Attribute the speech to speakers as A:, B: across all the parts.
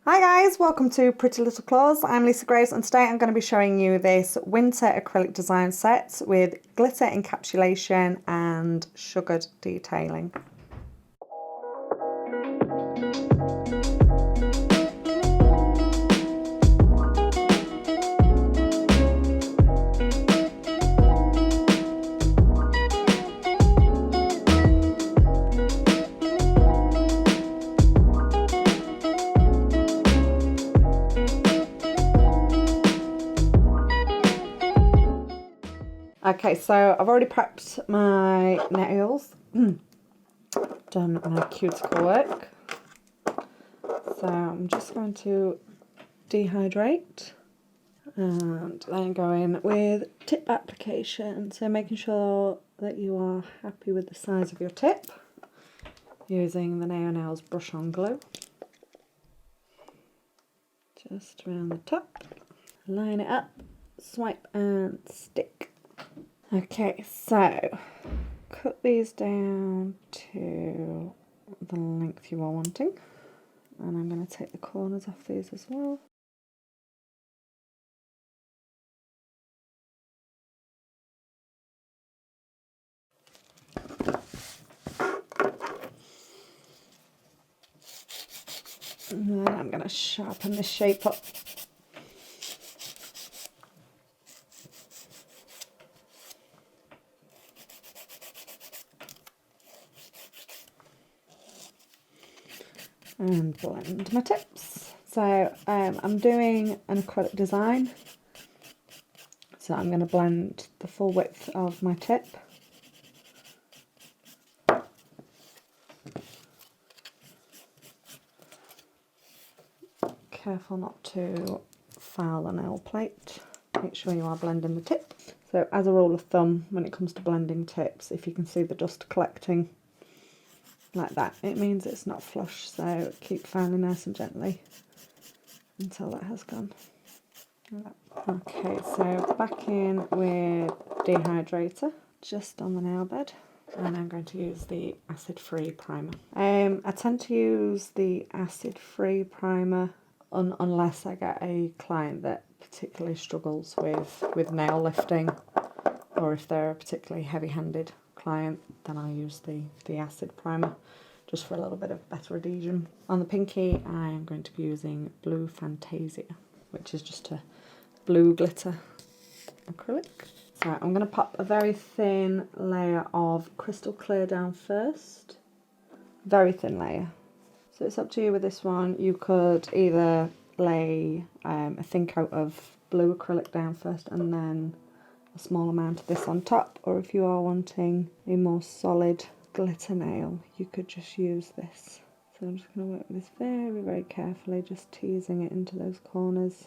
A: Hi guys, welcome to Pretty Little Claws. I'm Lisa Graves and today I'm going to be showing you this winter acrylic design set with glitter encapsulation and sugared detailing. Okay, so I've already prepped my nails, done my cuticle work, so I'm just going to dehydrate and then go in with tip application, so making sure that you are happy with the size of your tip, using the Nails brush on glue, just around the top, line it up, swipe and stick. Okay, so cut these down to the length you are wanting, and I'm going to take the corners off these as well. And then I'm going to sharpen this shape up. And blend my tips. So I'm doing an acrylic design, so I'm going to blend the full width of my tip. Careful not to foul the nail plate. Make sure you are blending the tip. So as a rule of thumb, when it comes to blending tips, if you can see the dust collecting like that, it means it's not flush, so keep filing nice and gently until that has gone. Okay, so back in with dehydrator just on the nail bed, and I'm going to use the acid-free primer. I tend to use the acid-free primer unless I get a client that particularly struggles with nail lifting, or if they're a particularly heavy-handed client, then I'll use the acid primer just for a little bit of better adhesion. On the pinky, I am going to be using Blue Fantasia, which is just a blue glitter acrylic. So I'm going to pop a very thin layer of crystal clear down first. Very thin layer. So it's up to you with this one. You could either lay a thin coat of blue acrylic down first and then a small amount of this on top, or if you are wanting a more solid glitter nail, you could just use this. So I'm just going to work with this very, very carefully, just teasing it into those corners.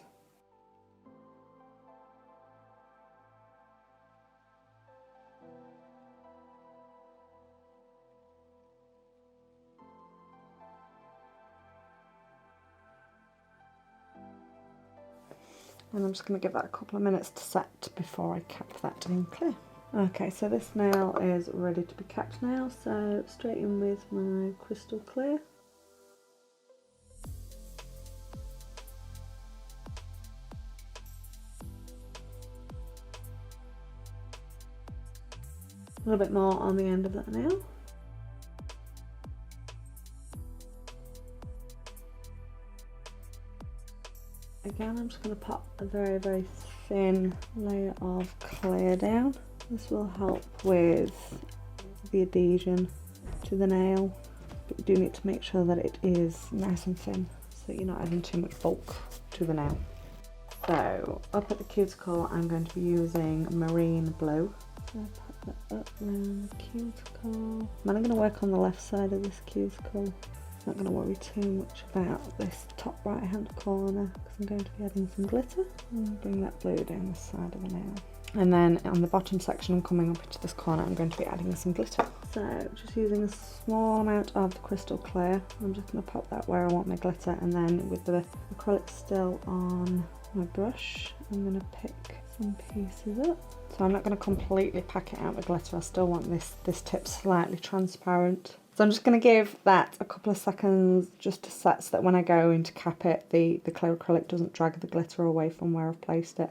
A: And I'm just going to give that a couple of minutes to set before I cap that in clear. Okay, so this nail is ready to be capped now, so straight in with my crystal clear. A little bit more on the end of that nail. Again, I'm just going to pop a very, very thin layer of clear down. This will help with the adhesion to the nail, but you do need to make sure that it is nice and thin so that you're not adding too much bulk to the nail. So up at the cuticle, I'm going to be using marine blue. So pop that up around the cuticle. I'm only going to work on the left side of this cuticle. Not going to worry too much about this top right hand corner because I'm going to be adding some glitter, and bring that blue down the side of the nail. And then on the bottom section and coming up into this corner, I'm going to be adding some glitter. So just using a small amount of the crystal clear, I'm just going to pop that where I want my glitter, and then with the acrylic still on my brush, I'm going to pick some pieces up. So I'm not going to completely pack it out with glitter, I still want this tip slightly transparent. So I'm just going to give that a couple of seconds just to set so that when I go in to cap it, the clear acrylic doesn't drag the glitter away from where I've placed it.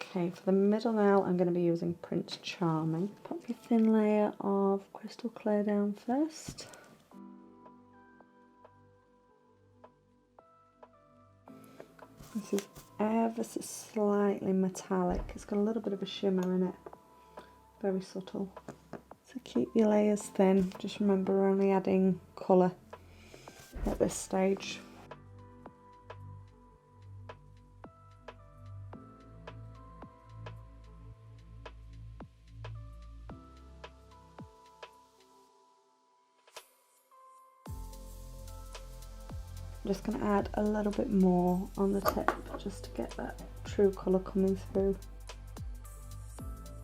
A: Okay, for the middle now, I'm going to be using Prince Charming. Pop your thin layer of crystal clear down first. This is ever so slightly metallic. It's got a little bit of a shimmer in it. Very subtle. So keep your layers thin. Just remember we're only adding colour at this stage. I'm just going to add a little bit more on the tip just to get that true colour coming through.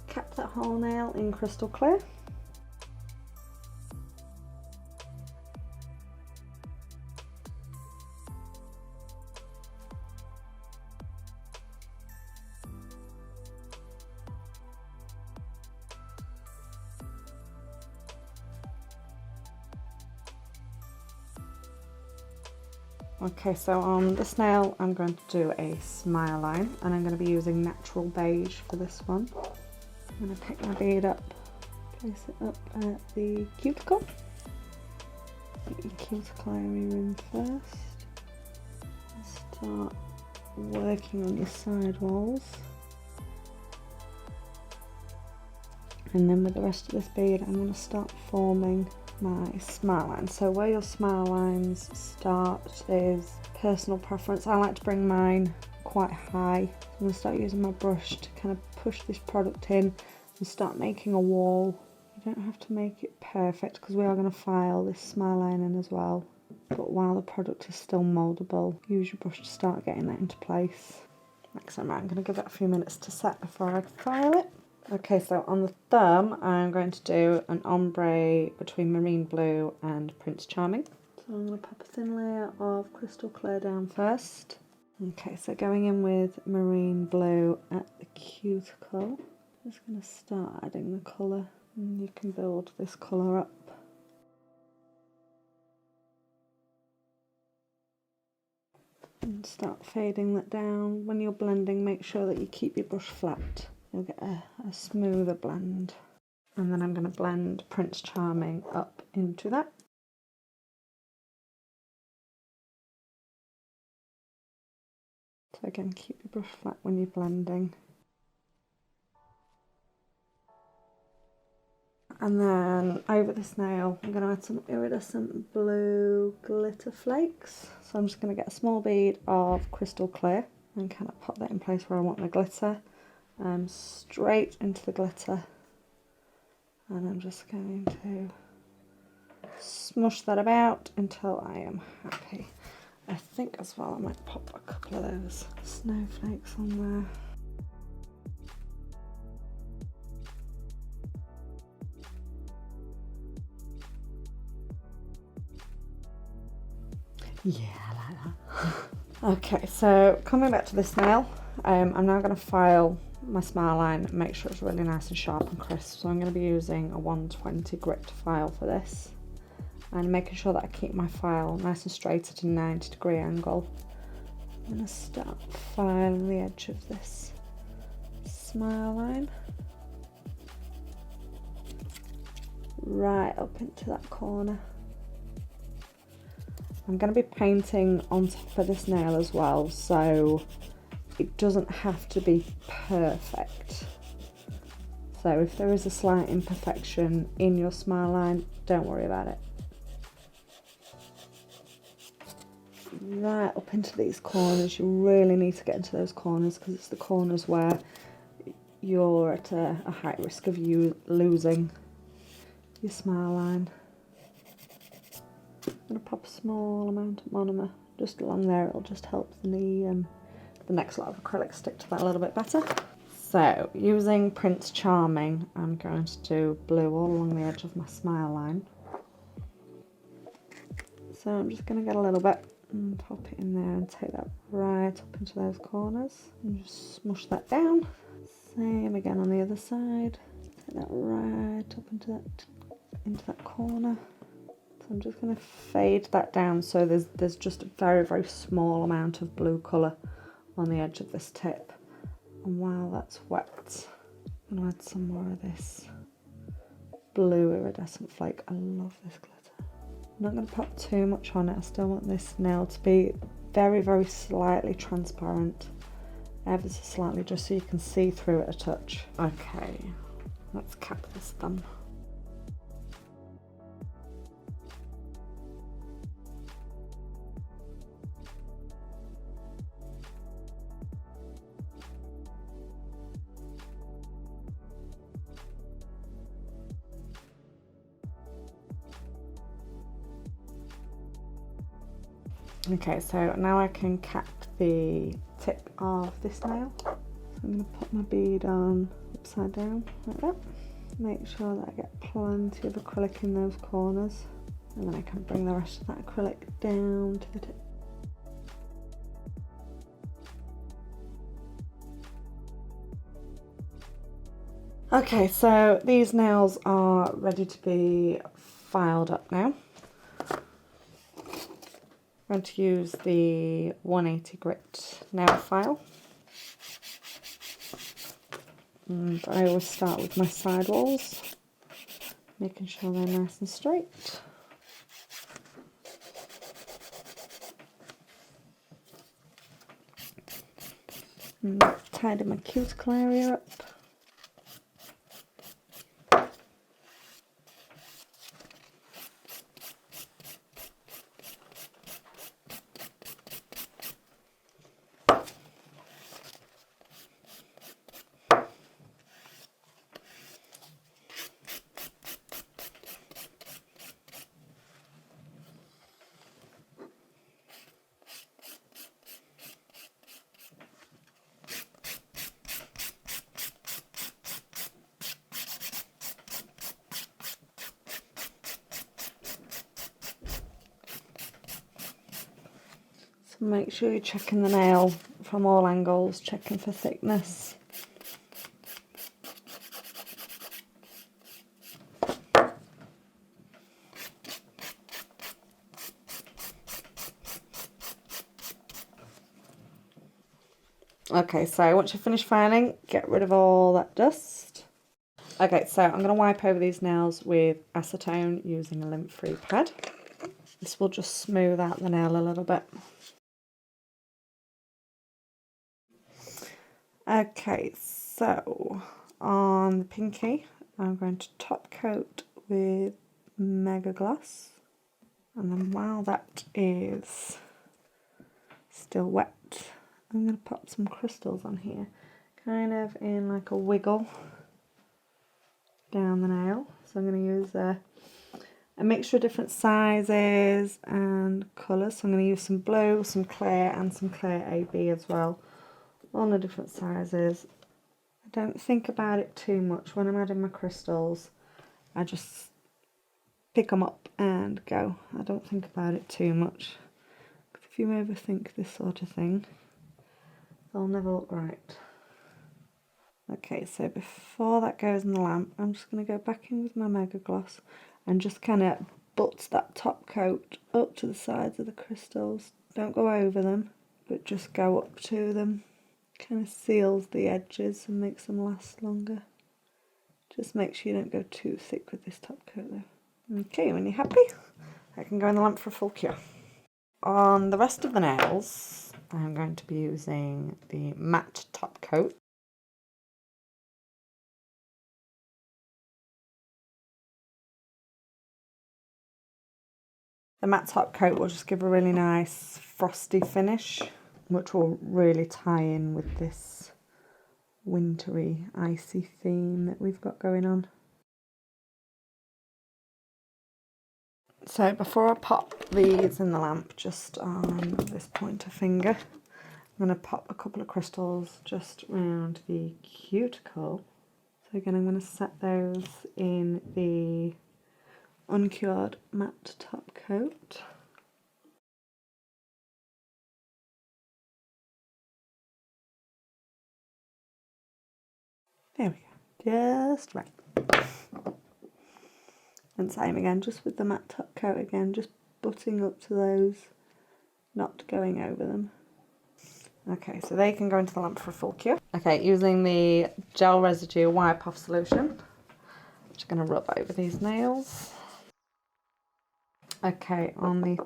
A: Cap that whole nail in crystal clear. Okay, so on this nail I'm going to do a smile line, and I'm going to be using natural beige for this one. I'm going to pick my bead up, place it up at the cuticle. Get your cuticle area in first. Start working on your side walls. And then with the rest of this bead I'm going to start forming my smile line. So where your smile lines start is personal preference. I like to bring mine quite high. I'm going to start using my brush to kind of push this product in and start making a wall. You don't have to make it perfect because we are going to file this smile line in as well. But while the product is still mouldable, use your brush to start getting that into place. Next time I'm going to give it a few minutes to set before I file it. Okay, so on the thumb I'm going to do an ombre between Marine Blue and Prince Charming. So I'm going to pop a thin layer of crystal clear down first. Okay, so going in with Marine Blue at the cuticle. Just going to start adding the colour, and you can build this colour up. And start fading that down. When you're blending, make sure that you keep your brush flat. You'll get a smoother blend. And then I'm going to blend Prince Charming up into that. So again, keep your brush flat when you're blending. And then over this nail, I'm going to add some iridescent blue glitter flakes. So I'm just going to get a small bead of crystal clear and kind of pop that in place where I want my glitter. Straight into the glitter, and I'm just going to smush that about until I am happy. I think as well I might pop a couple of those snowflakes on there. Yeah, I like that. Okay, so coming back to this nail, I'm now going to file my smile line, make sure it's really nice and sharp and crisp. So I'm going to be using a 120 grit file for this, and making sure that I keep my file nice and straight at a 90-degree angle. I'm going to start filing the edge of this smile line right up into that corner. I'm going to be painting on top of this nail as well, so it doesn't have to be perfect. So if there is a slight imperfection in your smile line, don't worry about it. Right up into these corners, you really need to get into those corners because it's the corners where you're at a high risk of you losing your smile line. I'm going to pop a small amount of monomer just along there. It'll just help the the next lot of acrylic stick to that a little bit better. So, using Prince Charming, I'm going to do blue all along the edge of my smile line. So I'm just going to get a little bit and pop it in there and take that right up into those corners and just smush that down. Same again on the other side. Take that right up into that corner. So I'm just going to fade that down so there's just a very, very small amount of blue colour on the edge of this tip. And while that's wet, I'm going to add some more of this blue iridescent flake. I love this glitter. I'm not going to pop too much on it. I still want this nail to be very, very slightly transparent. Ever so slightly, just so you can see through it a touch. Okay, let's cap this thumb. Okay, so now I can cap the tip of this nail. So I'm going to put my bead on upside down like that. Make sure that I get plenty of acrylic in those corners, and then I can bring the rest of that acrylic down to the tip. Okay, so these nails are ready to be filed up now. I'm going to use the 180 grit nail file. And I always start with my side walls, making sure they're nice and straight. And tidy my cuticle area up. So make sure you're checking the nail from all angles, checking for thickness. Okay, so once you've finished filing, get rid of all that dust. Okay, so I'm going to wipe over these nails with acetone using a lint-free pad. This will just smooth out the nail a little bit. Okay, so on the pinky, I'm going to top coat with Mega Gloss. And then while that is still wet, I'm going to pop some crystals on here, kind of in like a wiggle down the nail. So I'm going to use a mixture of different sizes and colours. So I'm going to use some blue, some clear and some clear AB as well, all the different sizes. I don't think about it too much when I'm adding my crystals. I just pick them up and go. I don't think about it too much. If you overthink this sort of thing, they'll never look right. Okay, so before that goes in the lamp, I'm just going to go back in with my Mega Gloss and just kind of butt that top coat up to the sides of the crystals. Don't go over them, but just go up to them. Kind of seals the edges and makes them last longer. Just make sure you don't go too thick with this top coat though. Okay, when you're happy, I can go in the lamp for a full cure. On the rest of the nails, I'm going to be using the matte top coat. The matte top coat will just give a really nice frosty finish, which will really tie in with this wintry, icy theme that we've got going on. So before I pop these in the lamp, just on this pointer finger, I'm going to pop a couple of crystals just around the cuticle. So again, I'm going to set those in the uncured matte top coat. There we go, just right. And same again, just with the matte top coat again, just butting up to those, not going over them. Okay, so they can go into the lamp for a full cure. Okay, using the gel residue wipe off solution, just going to rub over these nails. Okay, on the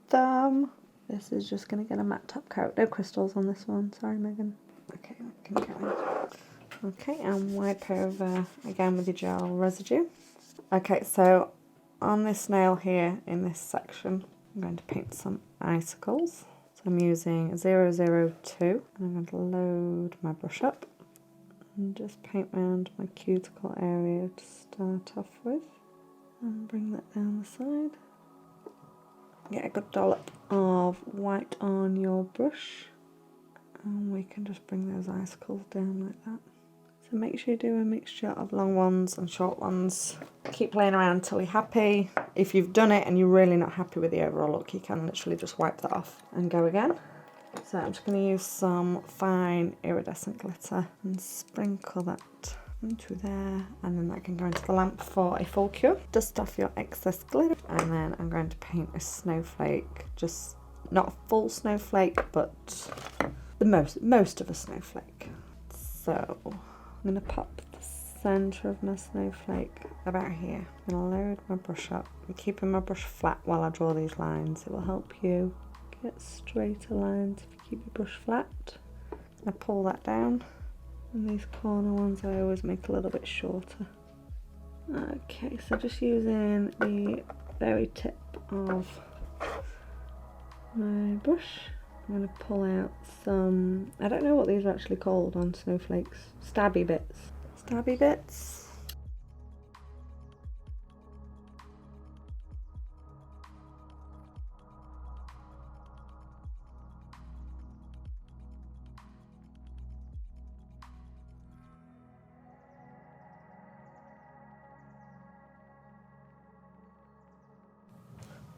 A: thumb, this is just going to get a matte top coat. No crystals on this one, sorry Megan. Okay, that can go in. Okay, and wipe over again with the gel residue. Okay, so on this nail here in this section, I'm going to paint some icicles. So I'm using 002 and I'm going to load my brush up and just paint around my cuticle area to start off with and bring that down the side. Get a good dollop of white on your brush and we can just bring those icicles down like that. So make sure you do a mixture of long ones and short ones. Keep playing around until you're happy. If you've done it and you're really not happy with the overall look, you can literally just wipe that off and go again. So I'm just going to use some fine iridescent glitter and sprinkle that into there, and then that can go into the lamp for a full cure. Dust off your excess glitter, and then I'm going to paint a snowflake, just not a full snowflake, but the most of a snowflake. So I'm going to pop the centre of my snowflake about here. I'm going to load my brush up. I'm keeping my brush flat while I draw these lines. It will help you get straighter lines if you keep your brush flat. I pull that down, and these corner ones I always make a little bit shorter. Okay, so just using the very tip of my brush, I'm going to pull out some, I don't know what these are actually called on snowflakes, stabby bits. Stabby bits.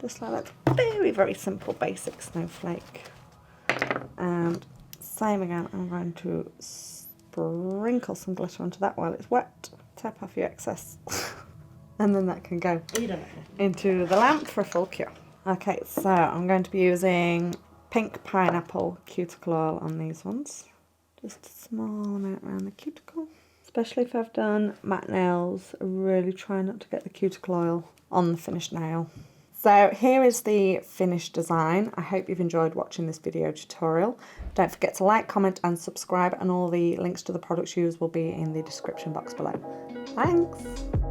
A: Just like that, very simple basic snowflake. And same again, I'm going to sprinkle some glitter onto that while it's wet. Tap off your excess. And then that can go into the lamp for a full cure. Okay, so I'm going to be using pink pineapple cuticle oil on these ones. Just a small amount around the cuticle. Especially if I've done matte nails, I really try not to get the cuticle oil on the finished nail. So here is the finished design. I hope you've enjoyed watching this video tutorial. Don't forget to like, comment and subscribe, and all the links to the products used will be in the description box below. Thanks!